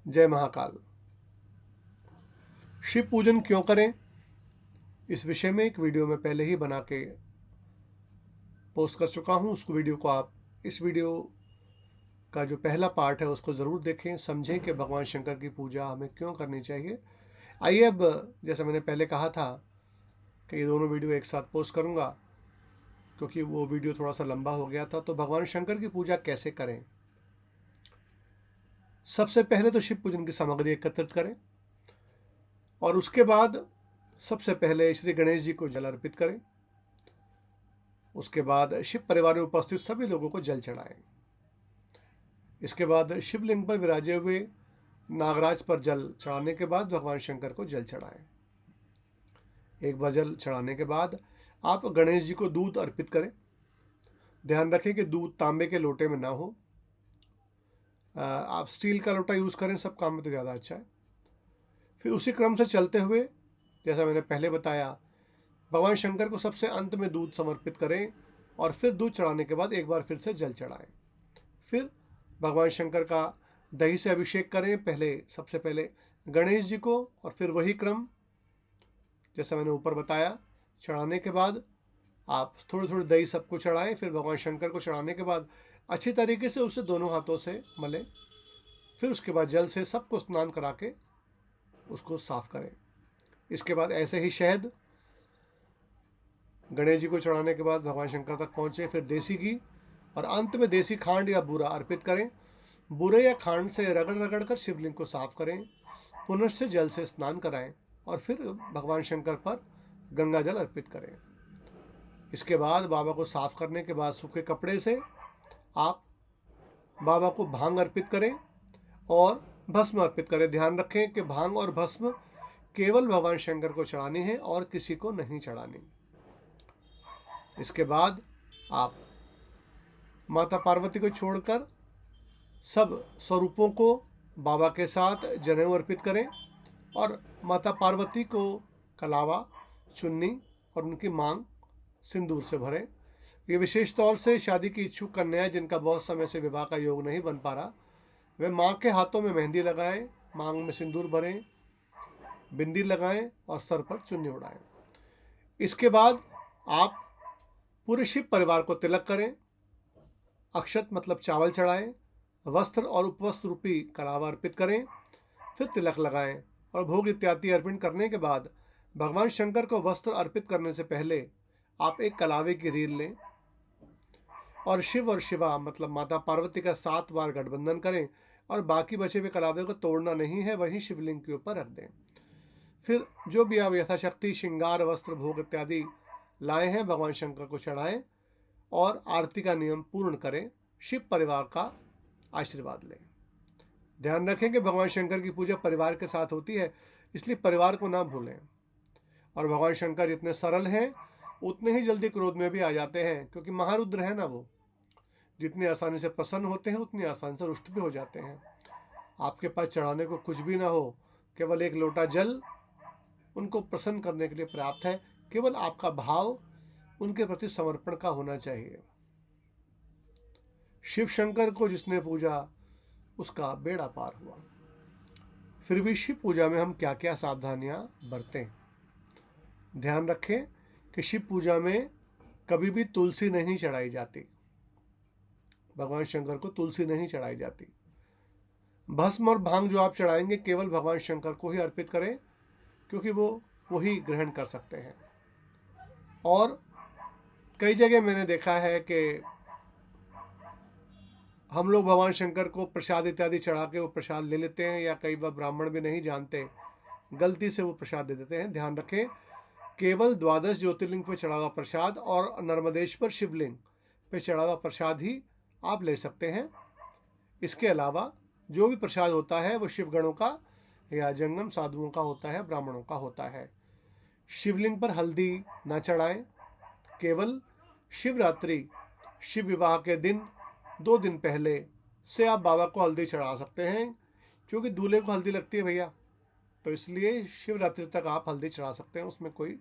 जय महाकाल। शिव पूजन क्यों करें, इस विषय में एक वीडियो मैं पहले ही बना के पोस्ट कर चुका हूं। उस वीडियो को आप इस वीडियो का जो पहला पार्ट है उसको ज़रूर देखें, समझें कि भगवान शंकर की पूजा हमें क्यों करनी चाहिए। आइए अब, जैसा मैंने पहले कहा था कि ये दोनों वीडियो एक साथ पोस्ट करूंगा क्योंकि वो वीडियो थोड़ा सा लंबा हो गया था। तो भगवान शंकर की पूजा कैसे करें। सबसे पहले तो शिव पूजन की सामग्री एकत्रित करें और उसके बाद सबसे पहले श्री गणेश जी को जल अर्पित करें। उसके बाद शिव परिवार में उपस्थित सभी लोगों को जल चढ़ाएं। इसके बाद शिवलिंग पर विराजे हुए नागराज पर जल चढ़ाने के बाद भगवान शंकर को जल चढ़ाएं। एक बार जल चढ़ाने के बाद आप गणेश जी को दूध अर्पित करें। ध्यान रखें कि दूध तांबे के लोटे में ना हो। आप स्टील का लोटा यूज़ करें, सब काम में तो ज़्यादा अच्छा है। फिर उसी क्रम से चलते हुए, जैसा मैंने पहले बताया, भगवान शंकर को सबसे अंत में दूध समर्पित करें और फिर दूध चढ़ाने के बाद एक बार फिर से जल चढ़ाएं। फिर भगवान शंकर का दही से अभिषेक करें, सबसे पहले गणेश जी को और फिर वही क्रम जैसा मैंने ऊपर बताया। चढ़ाने के बाद आप थोड़ी थोड़ी दही सबको चढ़ाएं। फिर भगवान शंकर को चढ़ाने के बाद अच्छी तरीके से उसे दोनों हाथों से मलें। फिर उसके बाद जल से सबको स्नान करा के उसको साफ करें। इसके बाद ऐसे ही शहद गणेश जी को चढ़ाने के बाद भगवान शंकर तक पहुँचे। फिर देसी घी और अंत में देसी खांड या बूरा अर्पित करें। बूरे या खांड से रगड़ रगड़ कर शिवलिंग को साफ करें। पुनः जल से स्नान कराएं और फिर भगवान शंकर पर गंगा जल अर्पित करें। इसके बाद बाबा को साफ करने के बाद सूखे कपड़े से आप बाबा को भांग अर्पित करें और भस्म अर्पित करें। ध्यान रखें कि भांग और भस्म केवल भगवान शंकर को चढ़ानी है और किसी को नहीं चढ़ानी। इसके बाद आप माता पार्वती को छोड़कर सब स्वरूपों को बाबा के साथ जनेऊ अर्पित करें और माता पार्वती को कलावा, चुन्नी और उनकी मांग सिंदूर से भरें। ये विशेष तौर से शादी की इच्छुक कन्याएं जिनका बहुत समय से विवाह का योग नहीं बन पा रहा, वे माँ के हाथों में मेहंदी लगाएं, मांग में सिंदूर भरें, बिंदी लगाएं और सर पर चुन्नी उड़ाएं। इसके बाद आप पूरे शिव परिवार को तिलक करें, अक्षत मतलब चावल चढ़ाएं, वस्त्र और उपवस्त्र रूपी कलावा अर्पित करें, फिर तिलक लगाएं और भोग इत्यादि अर्पण करने के बाद भगवान शंकर को वस्त्र अर्पित करने से पहले आप एक कलावे की रील लें और शिव और शिवा मतलब माता पार्वती का 7 बार गठबंधन करें और बाकी बचे हुए कलावे को तोड़ना नहीं है, वहीं शिवलिंग के ऊपर रख दें। फिर जो भी आप यथाशक्ति श्रृंगार, वस्त्र, भोग इत्यादि लाए हैं भगवान शंकर को चढ़ाएं और आरती का नियम पूर्ण करें। शिव परिवार का आशीर्वाद लें। ध्यान रखें कि भगवान शंकर की पूजा परिवार के साथ होती है, इसलिए परिवार को ना भूलें। और भगवान शंकर जितने सरल हैं उतने ही जल्दी क्रोध में भी आ जाते हैं, क्योंकि महारुद्र है ना, वो जितनी आसानी से प्रसन्न होते हैं उतनी आसानी से रुष्ट भी हो जाते हैं। आपके पास चढ़ाने को कुछ भी ना हो, केवल एक लोटा जल उनको प्रसन्न करने के लिए पर्याप्त है। केवल आपका भाव उनके प्रति समर्पण का होना चाहिए। शिव शंकर को जिसने पूजा उसका बेड़ा पार हुआ। फिर भी शिव पूजा में हम क्या क्या सावधानियां बरतें। ध्यान रखें कि शिव पूजा में कभी भी तुलसी नहीं चढ़ाई जाती। भगवान शंकर को तुलसी नहीं चढ़ाई जाती। भस्म और भांग जो आप चढ़ाएंगे केवल भगवान शंकर को ही अर्पित करें, क्योंकि वो वही ग्रहण कर सकते हैं। और कई जगह मैंने देखा है कि हम लोग भगवान शंकर को प्रसाद इत्यादि चढ़ा के वो प्रसाद ले लेते हैं, या कई बार ब्राह्मण भी नहीं जानते, गलती से वो प्रसाद दे देते हैं। ध्यान रखें, केवल 12 ज्योतिर्लिंग पे चढ़ा हुआ प्रसाद और नर्मदेश्वर शिवलिंग पे चढ़ा हुआ प्रसाद ही आप ले सकते हैं। इसके अलावा जो भी प्रसाद होता है वो शिवगणों का या जंगम साधुओं का होता है, ब्राह्मणों का होता है। शिवलिंग पर हल्दी न चढ़ाएं। केवल शिवरात्रि, शिव विवाह के दिन 2 दिन पहले से आप बाबा को हल्दी चढ़ा सकते हैं, क्योंकि दूल्हे को हल्दी लगती है भैया, तो इसलिए शिवरात्रि तक आप हल्दी चढ़ा सकते हैं, उसमें कोई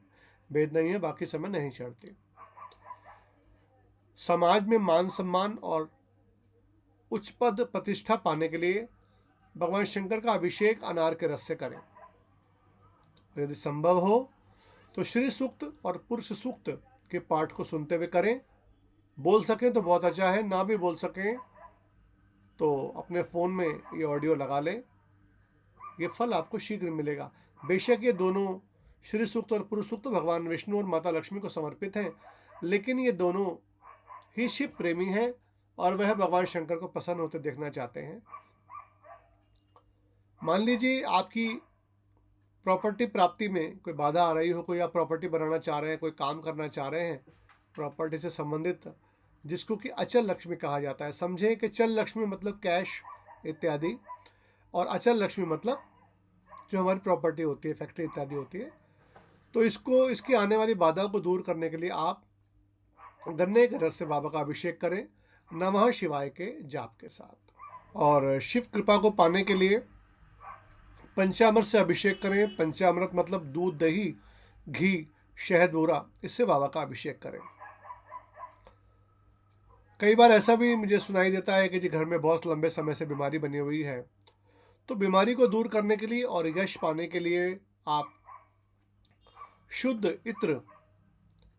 भेद नहीं है, बाकी समय नहीं चढ़ती। समाज में मान सम्मान और उच्च पद प्रतिष्ठा पाने के लिए भगवान शंकर का अभिषेक अनार के रस से करें। यदि संभव हो तो श्री सूक्त और पुरुष सूक्त के पाठ को सुनते हुए करें। बोल सकें तो बहुत अच्छा है, ना भी बोल सकें तो अपने फ़ोन में ये ऑडियो लगा लें। ये फल आपको शीघ्र मिलेगा। बेशक ये दोनों श्री सूक्त और पुरुष सूक्त भगवान विष्णु और माता लक्ष्मी को समर्पित हैं, लेकिन ये दोनों ही शिव प्रेमी हैं और वह भगवान शंकर को प्रसन्न होते देखना चाहते हैं। मान लीजिए आपकी प्रॉपर्टी प्राप्ति में कोई बाधा आ रही हो, कोई आप प्रॉपर्टी बनाना चाह रहे हैं, कोई काम करना चाह रहे हैं प्रॉपर्टी से संबंधित, जिसको कि अचल लक्ष्मी कहा जाता है। समझें कि चल लक्ष्मी मतलब कैश इत्यादि, और अचल लक्ष्मी मतलब जो हमारी प्रॉपर्टी होती है, फैक्ट्री इत्यादि होती है। तो इसकी आने वाली बाधा को दूर करने के लिए आप गन्ने के रस से बाबा का अभिषेक करें, नमः शिवाय के जाप के साथ। और शिव कृपा को पाने के लिए पंचामृत से अभिषेक करें। पंचामृत मतलब दूध, दही, घी, शहद, बूरा, इससे बाबा का अभिषेक करें। कई बार ऐसा भी मुझे सुनाई देता है कि जी घर में बहुत लंबे समय से बीमारी बनी हुई है, तो बीमारी को दूर करने के लिए और यश पाने के लिए आप शुद्ध इत्र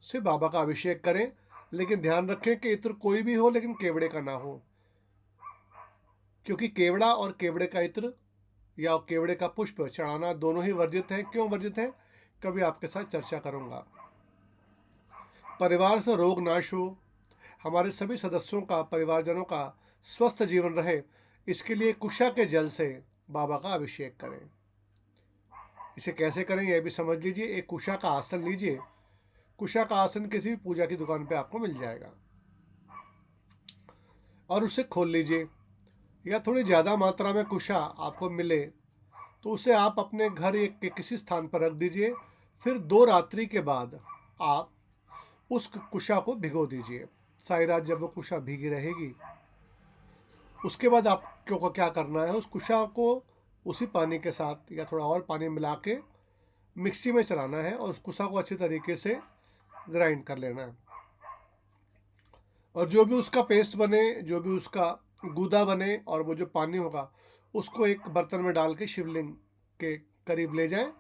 से बाबा का अभिषेक करें। लेकिन ध्यान रखें कि इत्र कोई भी हो, लेकिन केवड़े का ना हो, क्योंकि केवड़ा और केवड़े का इत्र या केवड़े का पुष्प चढ़ाना दोनों ही वर्जित हैं। क्यों वर्जित हैं, कभी आपके साथ चर्चा करूंगा। परिवार से रोग नाश हो, हमारे सभी सदस्यों का, परिवारजनों का स्वस्थ जीवन रहे, इसके लिए कुशा के जल से बाबा का अभिषेक करें। इसे कैसे करें यह भी समझ लीजिए। एक कुशा का आसन लीजिए। कुशा का आसन किसी भी पूजा की दुकान पे आपको मिल जाएगा, और उसे खोल लीजिए। या थोड़ी ज़्यादा मात्रा में कुशा आपको मिले तो उसे आप अपने घर के किसी स्थान पर रख दीजिए। फिर 2 रात्रि के बाद आप उस कुशा को भिगो दीजिए। सारी रात जब वो कुशा भीगी रहेगी, उसके बाद आपको क्या करना है, उस कुशा को उसी पानी के साथ या थोड़ा और पानी मिला के मिक्सी में चलाना है और उस कुशा को अच्छी तरीके से ग्राइंड कर लेना है। और जो भी उसका पेस्ट बने, जो भी उसका गूदा बने, और वो जो पानी होगा उसको एक बर्तन में डाल के शिवलिंग के करीब ले जाएं।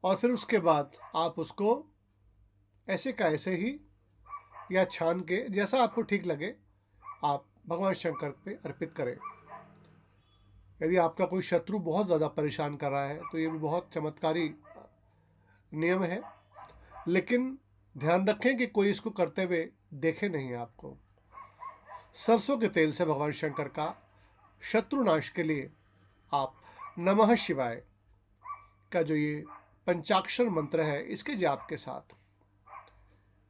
और फिर उसके बाद आप उसको ऐसे का ऐसे ही या छान के, जैसा आपको ठीक लगे, आप भगवान शंकर पे अर्पित करें। यदि आपका कोई शत्रु बहुत ज़्यादा परेशान कर रहा है तो ये भी बहुत चमत्कारी नियम है, लेकिन ध्यान रखें कि कोई इसको करते हुए देखे नहीं आपको। सरसों के तेल से भगवान शंकर का शत्रुनाश के लिए आप नमः शिवाय का जो ये पंचाक्षर मंत्र है, इसके जाप के साथ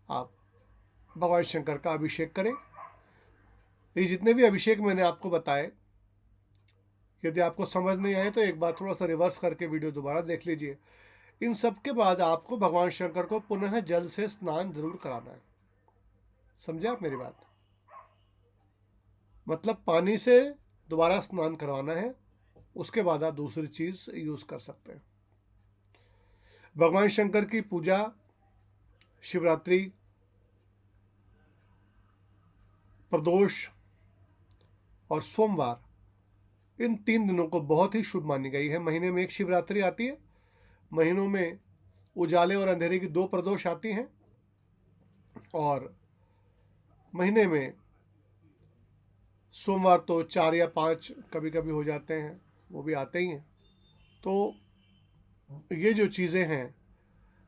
आप भगवान शंकर का अभिषेक करें। ये जितने भी अभिषेक मैंने आपको बताए, यदि आपको समझ नहीं आए तो एक बार थोड़ा सा रिवर्स करके वीडियो दोबारा देख लीजिए। इन सब के बाद आपको भगवान शंकर को पुनः जल से स्नान जरूर कराना है। समझे आप मेरी बात? मतलब पानी से दोबारा स्नान करवाना है, उसके बाद आप दूसरी चीज यूज कर सकते हैं। भगवान शंकर की पूजा शिवरात्रि, प्रदोष और सोमवार, इन 3 दिनों को बहुत ही शुभ मानी गई है। महीने में एक शिवरात्रि आती है, महीनों में उजाले और अंधेरे की 2 प्रदोष आती हैं, और महीने में सोमवार तो 4 या 5 कभी कभी हो जाते हैं, वो भी आते ही हैं। तो ये जो चीज़ें हैं,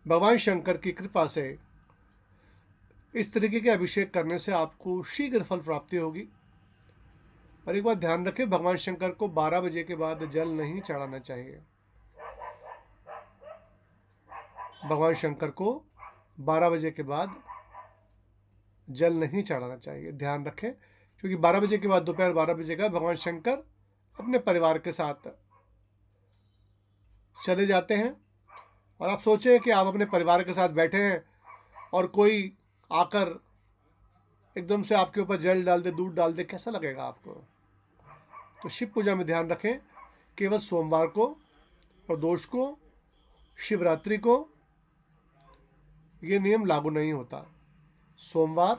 भगवान शंकर की कृपा से इस तरीके के अभिषेक करने से आपको शीघ्र फल प्राप्ति होगी। और एक बात ध्यान रखें, भगवान शंकर को 12 बजे के बाद जल नहीं चढ़ाना चाहिए। भगवान शंकर को 12 बजे के बाद जल नहीं चढ़ाना चाहिए, ध्यान रखें। क्योंकि 12 बजे के बाद, दोपहर 12 बजे का, भगवान शंकर अपने परिवार के साथ चले जाते हैं। और आप सोचें कि आप अपने परिवार के साथ बैठे हैं और कोई आकर एकदम से आपके ऊपर जल डाल दे, दूध डाल दे, कैसा लगेगा आपको? तो शिव पूजा में ध्यान रखें, केवल सोमवार को, प्रदोष को, शिवरात्रि को ये नियम लागू नहीं होता। सोमवार,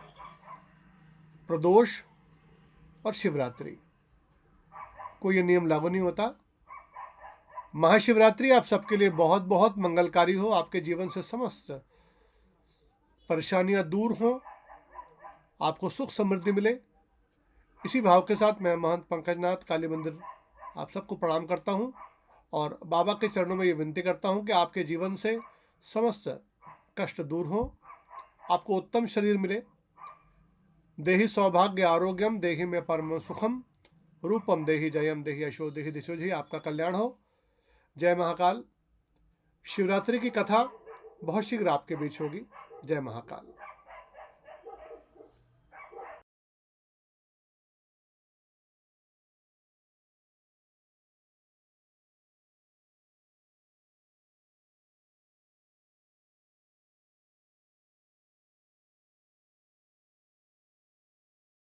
प्रदोष और शिवरात्रि, को ये नियम लागू नहीं होता। महाशिवरात्रि आप सबके लिए बहुत बहुत मंगलकारी हो। आपके जीवन से समस्त परेशानियां दूर हों, आपको सुख समृद्धि मिले। इसी भाव के साथ मैं महंत पंकजनाथ काली मंदिर आप सबको प्रणाम करता हूं और बाबा के चरणों में ये विनती करता हूं कि आपके जीवन से समस्त कष्ट दूर हो, आपको उत्तम शरीर मिले। देहि सौभाग्य आरोग्यम देहि में परम सुखम, रूपम देहि जयम देहि यशो देहि दिशो जी। आपका कल्याण हो। जय महाकाल। शिवरात्रि की कथा बहुत शीघ्र आपके बीच होगी। जय महाकाल।